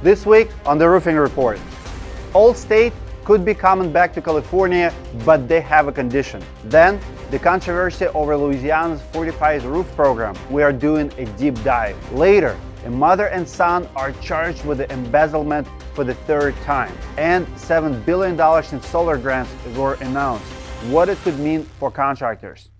This week on the Roofing Report, Allstate could be coming back to California, but they have a condition. Then, the controversy over Louisiana's Fortified Roof program. We are doing a deep dive. Later, a mother and son are charged with the embezzlement for the third time. And $7 billion in solar grants were announced. What it could mean for contractors.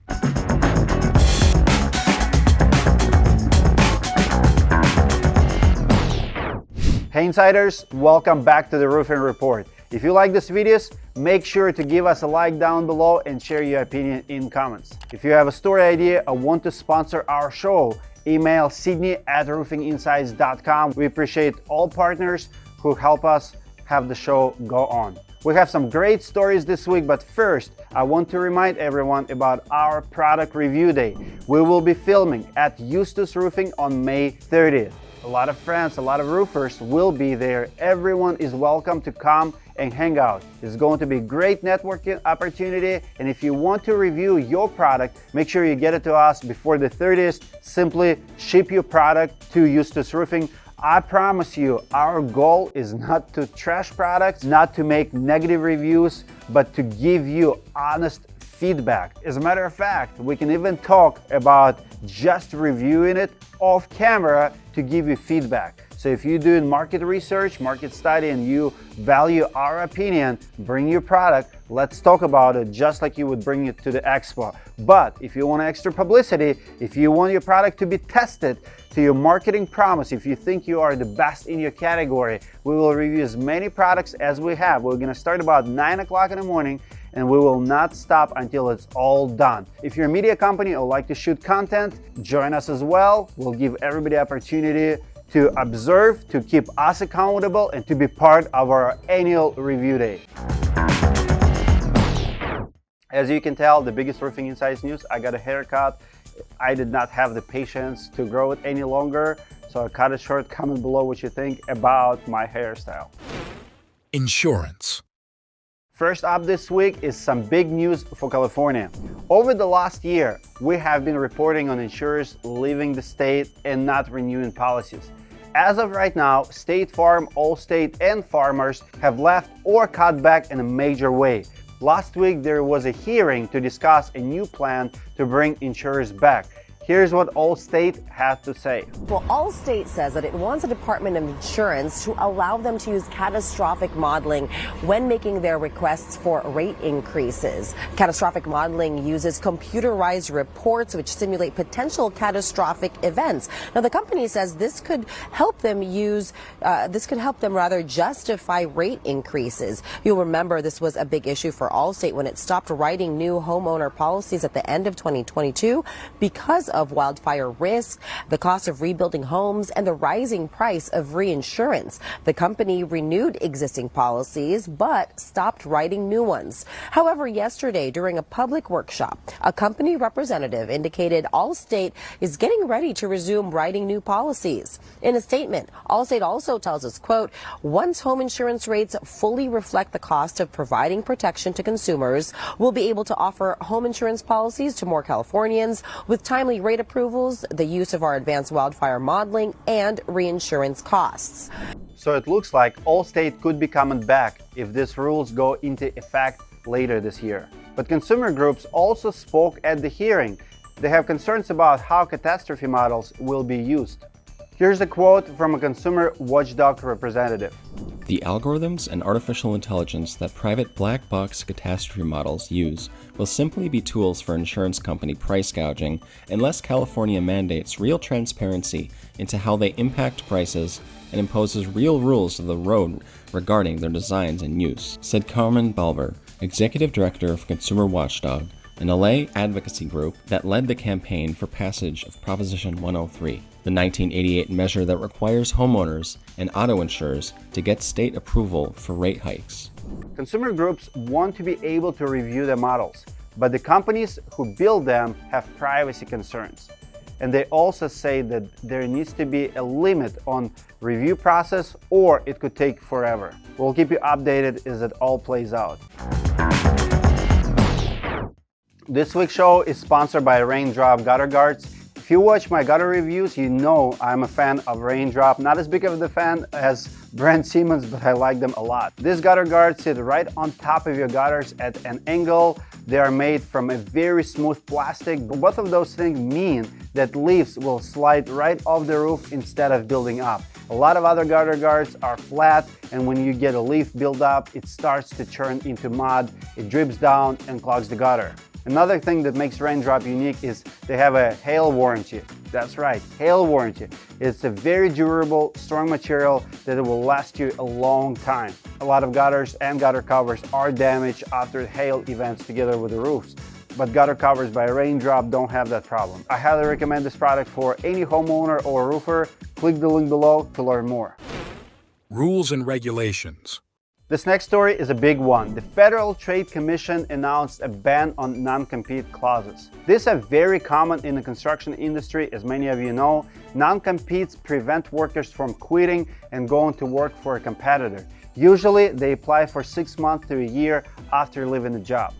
Hey Insiders, welcome back to the Roofing Report. If you like these videos, make sure to give us a like down below and share your opinion in comments. If you have a story idea or want to sponsor our show, email sydney@roofinginsights.com. We appreciate all partners who help us have the show go on. We have some great stories this week, but first, I want to remind everyone about our product review day. We will be filming at Eustis Roofing on May 30th. A lot of friends, a lot of roofers will be there. Everyone is welcome to come and hang out. It's going to be a great networking opportunity, and if you want to review your product, make sure you get it to us before the 30th. Simply ship your product to Eustis Roofing. I promise you, our goal is not to trash products, not to make negative reviews, but to give you honest feedback. As a matter of fact, we can even talk about just reviewing it off camera to give you feedback. So if you're doing market research, market study, and you value our opinion, bring your product, let's talk about it just like you would bring it to the expo. But if you want extra publicity, if you want your product to be tested to your marketing promise, if you think you are the best in your category, we will review as many products as we have. We're gonna start about 9 o'clock in the morning, and we will not stop until it's all done. If you're a media company or like to shoot content, join us as well. We'll give everybody opportunity to observe, to keep us accountable, and to be part of our annual review day. As you can tell, the biggest Roofing Insights news, I got a haircut. I did not have the patience to grow it any longer, so I cut it short. Comment below what you think about my hairstyle. Insurance. First up this week is some big news for California. Over the last year, we have been reporting on insurers leaving the state and not renewing policies. As of right now, State Farm, Allstate, and Farmers have left or cut back in a major way. Last week, there was a hearing to discuss a new plan to bring insurers back. Here's what Allstate had to say. Well, Allstate says that it wants the Department of Insurance to allow them to use catastrophic modeling when making their requests for rate increases. Catastrophic modeling uses computerized reports which simulate potential catastrophic events. Now, the company says this could help them justify rate increases. You'll remember this was a big issue for Allstate when it stopped writing new homeowner policies at the end of 2022 because of wildfire risk, the cost of rebuilding homes, and the rising price of reinsurance. The company renewed existing policies but stopped writing new ones. However, yesterday during a public workshop, a company representative indicated Allstate is getting ready to resume writing new policies. In a statement, Allstate also tells us, quote, once home insurance rates fully reflect the cost of providing protection to consumers, we'll be able to offer home insurance policies to more Californians with timely rate approvals, the use of our advanced wildfire modeling, and reinsurance costs. So it looks like Allstate could be coming back if these rules go into effect later this year. But consumer groups also spoke at the hearing. They have concerns about how catastrophe models will be used. Here's a quote from a consumer watchdog representative. The algorithms and artificial intelligence that private black box catastrophe models use will simply be tools for insurance company price gouging unless California mandates real transparency into how they impact prices and imposes real rules of the road regarding their designs and use, said Carmen Balver, Executive Director of Consumer Watchdog, an LA advocacy group that led the campaign for passage of Proposition 103, the 1988 measure that requires homeowners and auto insurers to get state approval for rate hikes. Consumer groups want to be able to review the models, but the companies who build them have privacy concerns. And they also say that there needs to be a limit on review process or it could take forever. We'll keep you updated as it all plays out. This week's show is sponsored by RainDrop Gutter Guards. If you watch my gutter reviews, you know I'm a fan of RainDrop. Not as big of a fan as brand Siemens, but I like them a lot. These gutter guards sit right on top of your gutters at an angle. They are made from a very smooth plastic. Both of those things mean that leaves will slide right off the roof instead of building up. A lot of other gutter guards are flat, and when you get a leaf build up, it starts to turn into mud, it drips down and clogs the gutter. Another thing that makes RainDrop unique is they have a hail warranty. That's right, hail warranty. It's a very durable, strong material that it will last you a long time. A lot of gutters and gutter covers are damaged after hail events together with the roofs, but gutter covers by RainDrop don't have that problem. I highly recommend this product for any homeowner or roofer. Click the link below to learn more. Rules and regulations. This next story is a big one. The Federal Trade Commission announced a ban on non-compete clauses. These are very common in the construction industry, as many of you know. Non-competes prevent workers from quitting and going to work for a competitor. Usually, they apply for 6 months to a year after leaving the job.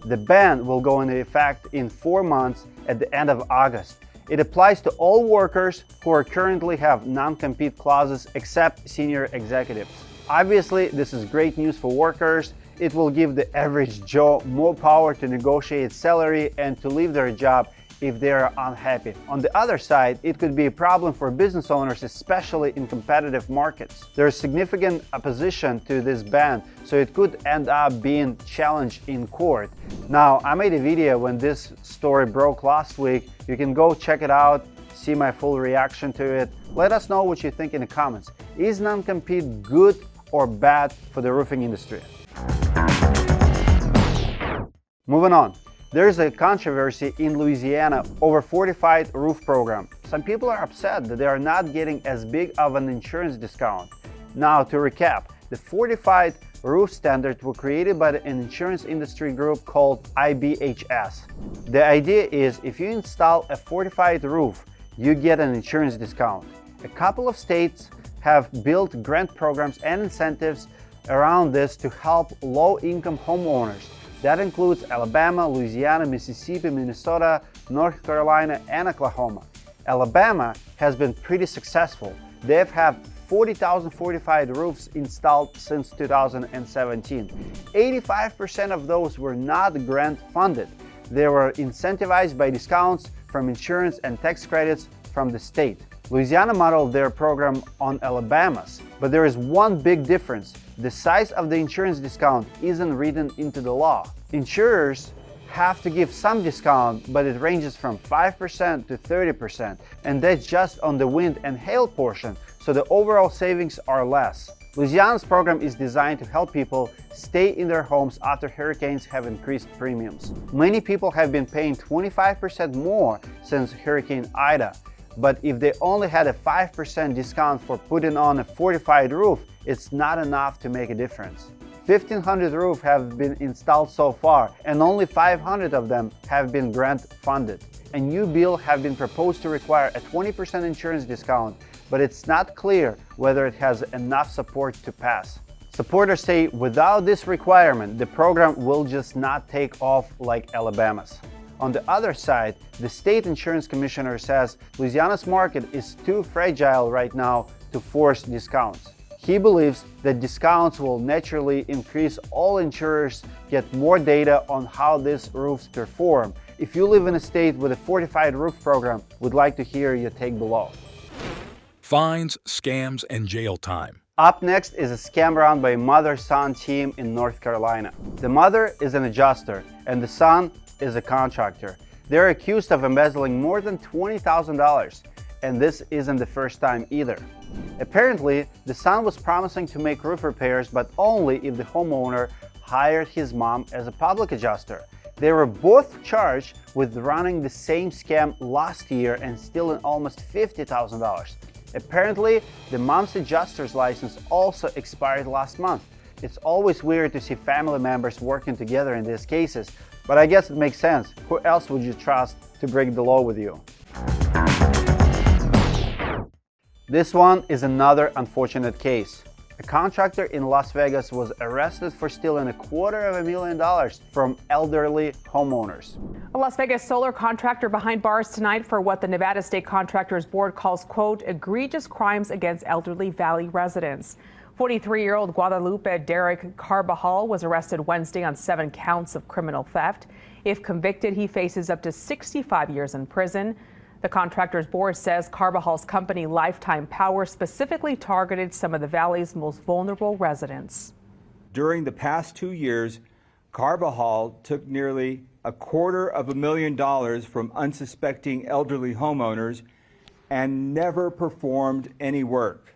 The ban will go into effect in 4 months at the end of August. It applies to all workers who currently have non-compete clauses except senior executives. Obviously, this is great news for workers. It will give the average Joe more power to negotiate salary and to leave their job if they are unhappy. On the other side, it could be a problem for business owners, especially in competitive markets. There is significant opposition to this ban, so it could end up being challenged in court. Now, I made a video when this story broke last week. You can go check it out, see my full reaction to it. Let us know what you think in the comments. Is non-compete good or bad for the roofing industry? Moving on. There's a controversy in Louisiana over Fortified roof program. Some people are upset that they are not getting as big of an insurance discount. Now, to recap, the Fortified roof standards were created by an insurance industry group called IBHS. The idea is if you install a fortified roof, you get an insurance discount. A couple of states have built grant programs and incentives around this to help low-income homeowners. That includes Alabama, Louisiana, Mississippi, Minnesota, North Carolina, and Oklahoma. Alabama has been pretty successful. They've had 40,000 fortified roofs installed since 2017. 85% of those were not grant funded. They were incentivized by discounts from insurance and tax credits from the state. Louisiana modeled their program on Alabama's, but there is one big difference. The size of the insurance discount isn't written into the law. Insurers have to give some discount, but it ranges from 5% to 30%, and that's just on the wind and hail portion, so the overall savings are less. Louisiana's program is designed to help people stay in their homes after hurricanes have increased premiums. Many people have been paying 25% more since Hurricane Ida. But if they only had a 5% discount for putting on a fortified roof, it's not enough to make a difference. 1,500 roofs have been installed so far, and only 500 of them have been grant funded. A new bill has been proposed to require a 20% insurance discount, but it's not clear whether it has enough support to pass. Supporters say without this requirement, the program will just not take off like Alabama's. On the other side, the state insurance commissioner says Louisiana's market is too fragile right now to force discounts. He believes that discounts will naturally increase. All insurers get more data on how these roofs perform. If you live in a state with a fortified roof program, we'd like to hear your take below. Fines, scams, and jail time. Up next is a scam run by a mother-son team in North Carolina. The mother is an adjuster and the son is a contractor. They're accused of embezzling more than $20,000, and this isn't the first time either. Apparently, the son was promising to make roof repairs, but only if the homeowner hired his mom as a public adjuster. They were both charged with running the same scam last year and stealing almost $50,000. Apparently, the mom's adjuster's license also expired last month. It's always weird to see family members working together in these cases, but I guess it makes sense. Who else would you trust to break the law with you? This one is another unfortunate case. A contractor in Las Vegas was arrested for stealing $250,000 from elderly homeowners. A Las Vegas solar contractor behind bars tonight for what the Nevada State Contractors Board calls, quote, egregious crimes against elderly Valley residents. 43-year-old Guadalupe Derek Carbajal was arrested Wednesday on 7 counts of criminal theft. If convicted, he faces up to 65 years in prison. The Contractors Board says Carbajal's company Lifetime Power specifically targeted some of the valley's most vulnerable residents. During the past 2 years, Carbajal took nearly $250,000 from unsuspecting elderly homeowners and never performed any work.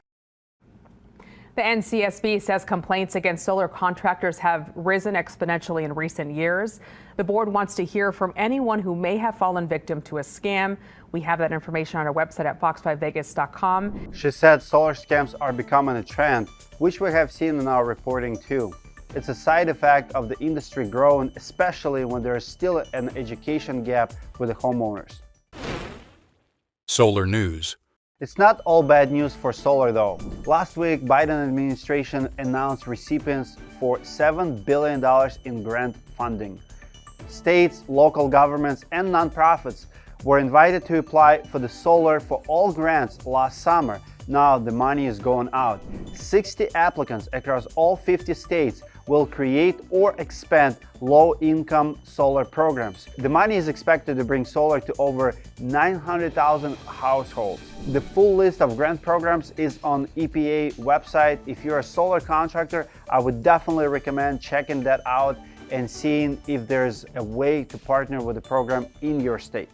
The NCSB says complaints against solar contractors have risen exponentially in recent years. The board wants to hear from anyone who may have fallen victim to a scam. We have that information on our website at fox5vegas.com. She said solar scams are becoming a trend, which we have seen in our reporting too. It's a side effect of the industry growing, especially when there is still an education gap with the homeowners. Solar news. It's not all bad news for solar though. Last week, Biden administration announced recipients for $7 billion in grant funding. States, local governments, and nonprofits were invited to apply for the Solar for All grants last summer. Now the money is going out. 60 applicants across all 50 states will create or expand low-income solar programs. The money is expected to bring solar to over 900,000 households. The full list of grant programs is on EPA website. If you're a solar contractor, I would definitely recommend checking that out and seeing if there's a way to partner with the program in your state.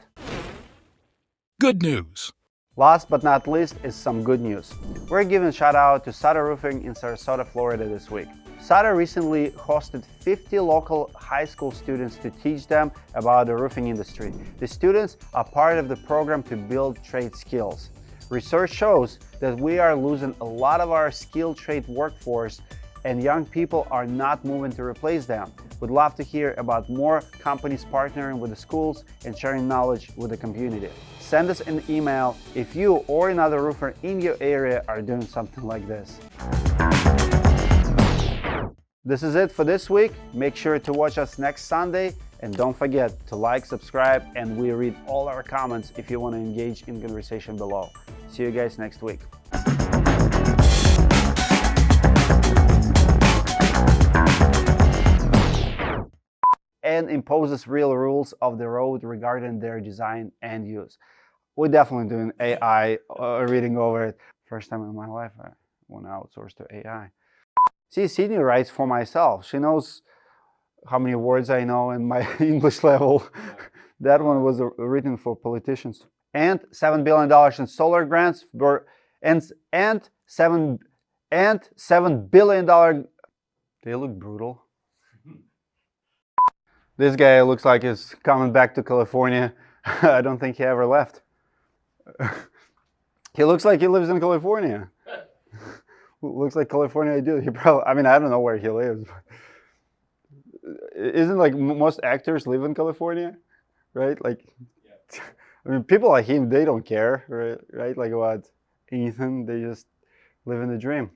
Good news. Last but not least is some good news. We're giving a shout out to Sutter Roofing in Sarasota, Florida this week. Sutter recently hosted 50 local high school students to teach them about the roofing industry. The students are part of the program to build trade skills. Research shows that we are losing a lot of our skilled trade workforce and young people are not moving to replace them. We'd love to hear about more companies partnering with the schools and sharing knowledge with the community. Send us an email if you or another roofer in your area are doing something like this. This is it for this week. Make sure to watch us next Sunday and don't forget to like, subscribe, and we read all our comments if you want to engage in conversation below. See you guys next week. And imposes real rules of the road regarding their design and use. We're definitely doing AI, reading over it. First time in my life I want to outsource to AI. See, Sydney writes for myself. She knows how many words I know in my English level. That one was written for politicians. And $7 billion in solar grants were, and $7 billion. They look brutal. This guy looks like he's coming back to California. I don't think he ever left. He looks like he lives in California. Looks like California dude. He probably, I mean, I don't know where he lives. But isn't like most actors live in California, right? Like, yeah. I mean, people like him, they don't care, right? Like what? Ethan, they just live in the dream.